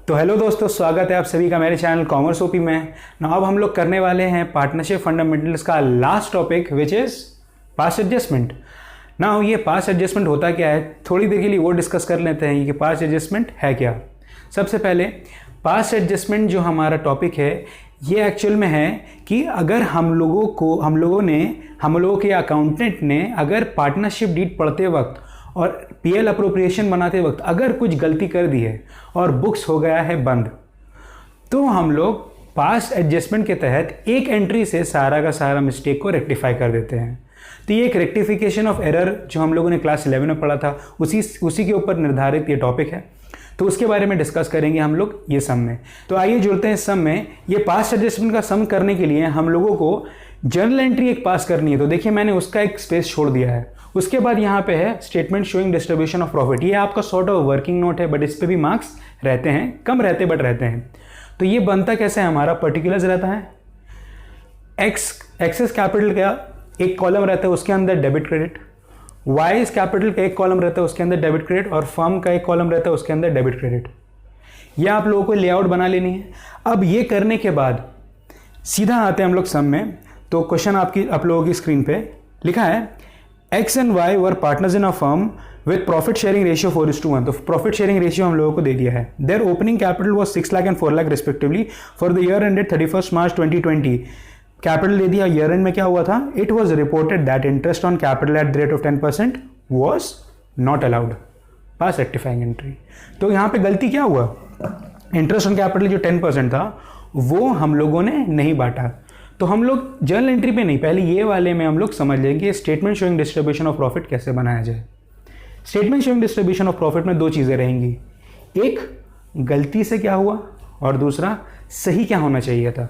तो हेलो दोस्तों, स्वागत है आप सभी का मेरे चैनल कॉमर्स ओपी में। ना अब हम लोग करने वाले हैं पार्टनरशिप फंडामेंटल्स का last topic which is pass adjustment. ना ये पास एडजस्टमेंट होता क्या है, थोड़ी देर के लिए वो डिस्कस कर लेते हैं कि पास एडजस्टमेंट है क्या। सबसे पहले पास एडजस्टमेंट जो हमारा टॉपिक है ये एक्चुअल में है कि अगर हम लोगों के अकाउंटेंट ने अगर पार्टनरशिप डीड पढ़ते वक्त और पीएल अप्रोप्रिएशन बनाते वक्त अगर कुछ गलती कर दी है और बुक्स हो गया है बंद, तो हम लोग पास एडजस्टमेंट के तहत एक एंट्री से सारा का सारा मिस्टेक को रेक्टिफाई कर देते हैं। तो ये एक रेक्टिफिकेशन ऑफ एरर जो हम लोगों ने क्लास 11 में पढ़ा था, उसी के ऊपर निर्धारित ये टॉपिक है। तो उसके बारे में डिस्कस करेंगे हम लोग ये सम में। तो आइए जुड़ते हैं इस सम में। ये पास एडजस्टमेंट का सम करने के लिए हम लोगों को जर्नल एंट्री एक पास करनी है। तो देखिए मैंने उसका एक स्पेस छोड़ दिया है। उसके बाद यहाँ पे है statement showing distribution of profit. ये आपका सॉर्ट ऑफ वर्किंग नोट है, बट इस पे भी मार्क्स रहते हैं, कम रहते बट रहते हैं। तो ये बनता कैसे है, हमारा पर्टिकुलर्स रहता है, एक्सेस कैपिटल का एक कॉलम रहता है, उसके अंदर डेबिट क्रेडिट, वाइज कैपिटल का एक कॉलम रहता है, उसके अंदर डेबिट क्रेडिट, और फर्म का एक कॉलम रहता है, उसके अंदर डेबिट क्रेडिट। ये आप लोगों को लेआउट बना लेनी है। अब ये करने के बाद सीधा आते हैं हम लोग सम में। तो क्वेश्चन आप लोगों की स्क्रीन पे लिखा है, x and why were partners in a firm with profit sharing ratio 4:1। तो प्रॉफिट शेयरिंग रेशियो हम लोगों को दे दिया है। Their opening capital was 6 lakh and 4 lakh respectively for the year ended 31 March 2020। Capital दे दिया। ईयर एंड में क्या हुआ था, it was reported that interest on capital at the rate of 10% was not allowed. Pass rectifying entry. तो यहाँ पे गलती क्या हुआ, इंटरेस्ट ऑन कैपिटल जो 10% था वो हम लोगों ने नहीं बांटा। तो हम लोग जर्नल एंट्री पे नहीं, पहले ये वाले में हम लोग समझ लेंगे statement showing distribution of profit कैसे बनाया जाए। Statement showing distribution of profit में दो चीज़ें रहेंगी, एक गलती से क्या हुआ और दूसरा सही क्या होना चाहिए था।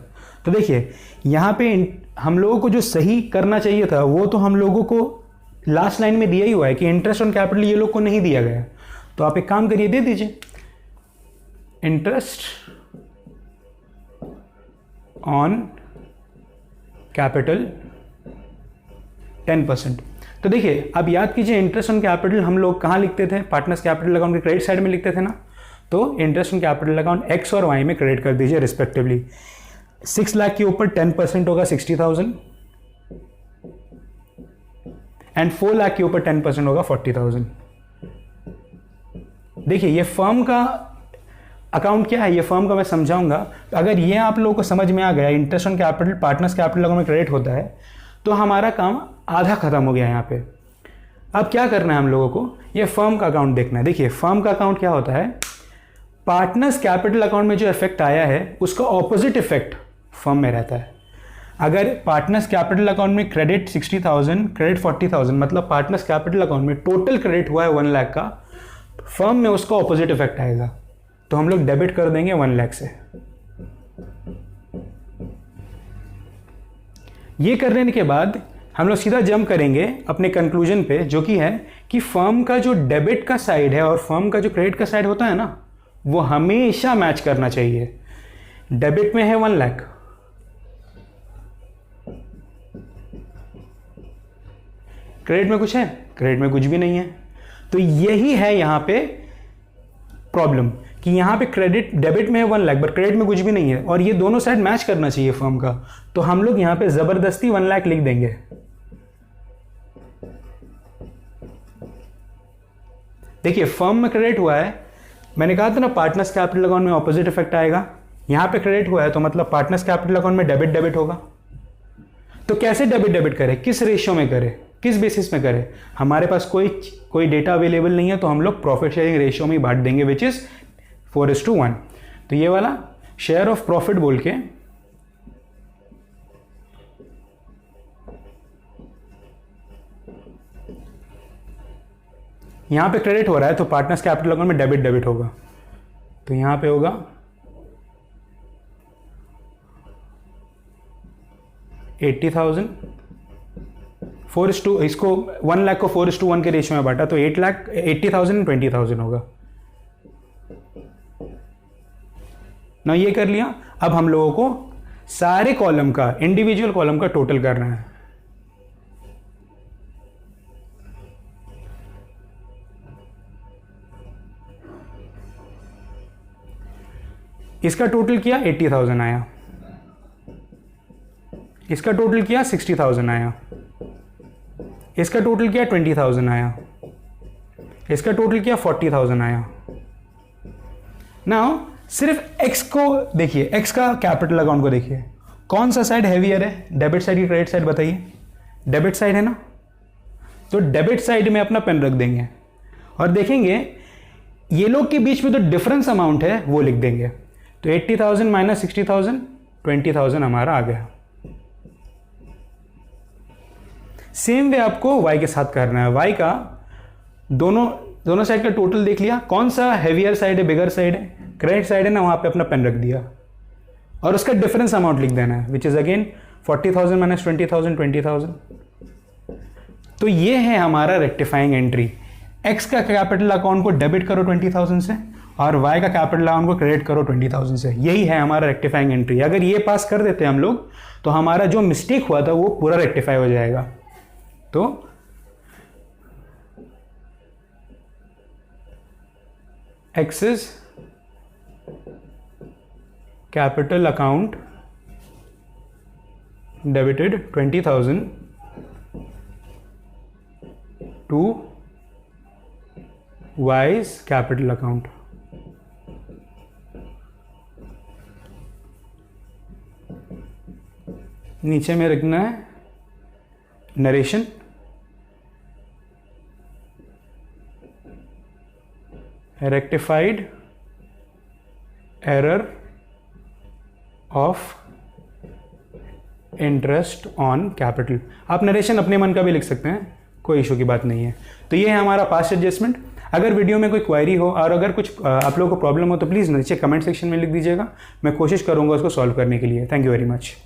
तो देखिए यहाँ पे हम लोगों को जो सही करना चाहिए था वो तो हम लोगों को लास्ट लाइन में दिया ही हुआ है कि इंटरेस्ट ऑन कैपिटल ये लोग को नहीं दिया गया। तो आप एक काम करिए, दे दीजिए इंटरेस्ट ऑन कैपिटल 10%। तो देखिए अब याद कीजिए, इंटरेस्ट ऑन कैपिटल हम लोग कहाँ लिखते थे, पार्टनर्स कैपिटल अकाउंट के क्रेडिट साइड में लिखते थे ना। तो interest on capital account x और वाई में क्रेडिट कर दीजिए रिस्पेक्टिवली। 6 लाख के ऊपर 10% होगा 60,000 एंड 4 लाख के ऊपर 10% होगा 40,000। देखिए ये फर्म का अकाउंट क्या है, ये फर्म का मैं समझाऊंगा। अगर ये आप लोगों को समझ में आ गया, interest on capital partners capital account में क्रेडिट होता है, तो हमारा काम आधा खत्म हो गया यहाँ पे। अब क्या करना है हम लोगों को, ये फर्म का अकाउंट देखना है। देखिए फर्म का अकाउंट क्या होता है, पार्टनर्स कैपिटल अकाउंट में जो इफेक्ट आया है उसका ऑपोजिट इफेक्ट फर्म में रहता है। अगर पार्टनर्स कैपिटल अकाउंट में क्रेडिट 60,000 क्रेडिट 40,000, मतलब पार्टनर्स कैपिटल अकाउंट में टोटल क्रेडिट हुआ है 1 लाख का, फर्म में उसका ऑपोजिट इफेक्ट आएगा। तो हम लोग डेबिट कर देंगे 1 लाख से। ये करने के बाद हम लोग सीधा जंप करेंगे अपने कंक्लूजन पे, जो कि है कि फर्म का जो डेबिट का साइड है और फर्म का जो क्रेडिट का साइड होता है ना, वो हमेशा मैच करना चाहिए। डेबिट में है 1 लाख, क्रेडिट में कुछ है, क्रेडिट में कुछ भी नहीं है। तो यही है यहाँ पे प्रॉब्लम कि यहाँ पे क्रेडिट डेबिट में है 1 लाख बट क्रेडिट में कुछ भी नहीं है, और ये दोनों साइड मैच करना चाहिए फर्म का। तो हम लोग यहाँ पे जबरदस्ती 1 लाख लिख देंगे। देखिए फर्म में क्रेडिट हुआ है, मैंने कहा था ना पार्टनर्स कैपिटल अकाउंट में ऑपोजिट इफेक्ट आएगा। यहाँ पे क्रेडिट हुआ है तो मतलब पार्टनर्स कैपिटल अकाउंट में डेबिट होगा। तो कैसे डेबिट करें, किस रेशियो में करें, किस बेसिस में करें, हमारे पास कोई डेटा अवेलेबल नहीं है। तो हम लोग प्रॉफिट शेयरिंग रेशियो में ही बांट देंगे विच इज 4:1। तो ये वाला शेयर ऑफ प्रॉफिट बोल के यहां पे क्रेडिट हो रहा है तो पार्टनर्स कैपिटल अकाउंट में डेबिट होगा। तो यहां पे होगा 80,000 4:, इसको 1 लाख को 4:1 के रेशियो में बांटा तो 80,000 एंड 20,000 होगा ना। ये कर लिया। अब हम लोगों को सारे कॉलम का, इंडिविजुअल कॉलम का टोटल करना है। इसका टोटल किया 80,000 आया, इसका टोटल किया 60,000 आया, इसका टोटल किया 20,000 आया, इसका टोटल किया 40,000 आया। नाउ सिर्फ x को देखिए, x का कैपिटल अकाउंट को देखिए, कौन सा साइड हैवियर है, डेबिट साइड की क्रेडिट साइड बताइए? डेबिट साइड है ना, तो डेबिट साइड में अपना पेन रख देंगे और देखेंगे ये लोग के बीच में तो डिफरेंस अमाउंट है वो लिख देंगे। तो 80,000 माइनस 60,000, 20,000 हमारा आ गया। सेम वे आपको y के साथ करना है। y का दोनों साइड का टोटल देख लिया, कौन सा हैवियर साइड है, बिगर साइड है, क्रेडिट साइड है ना, वहां पे अपना पेन रख दिया और उसका डिफरेंस अमाउंट लिख देना है, विच इज अगेन 40,000 माइनस 20,000, 20,000। तो ये है हमारा रेक्टिफाइंग एंट्री। x का कैपिटल अकाउंट को डेबिट करो 20,000 से और y का कैपिटल अकाउंट को क्रेडिट करो 20,000 से। यही है हमारा रेक्टिफाइंग एंट्री। अगर ये पास कर देते हम लोग तो हमारा जो मिस्टेक हुआ था वो पूरा रेक्टिफाई हो जाएगा। तो x is capital account debited 20,000 to y's capital account। नीचे में रखना है narration, rectified error of interest on capital. आप नरेशन अपने मन का भी लिख सकते हैं, कोई इशू की बात नहीं है। तो ये है हमारा पास्ट एडजस्टमेंट। अगर वीडियो में कोई क्वेरी हो और अगर कुछ आप लोगों को प्रॉब्लम हो तो प्लीज़ नीचे कमेंट सेक्शन में लिख दीजिएगा, मैं कोशिश करूँगा उसको सॉल्व करने के लिए। Thank you very much.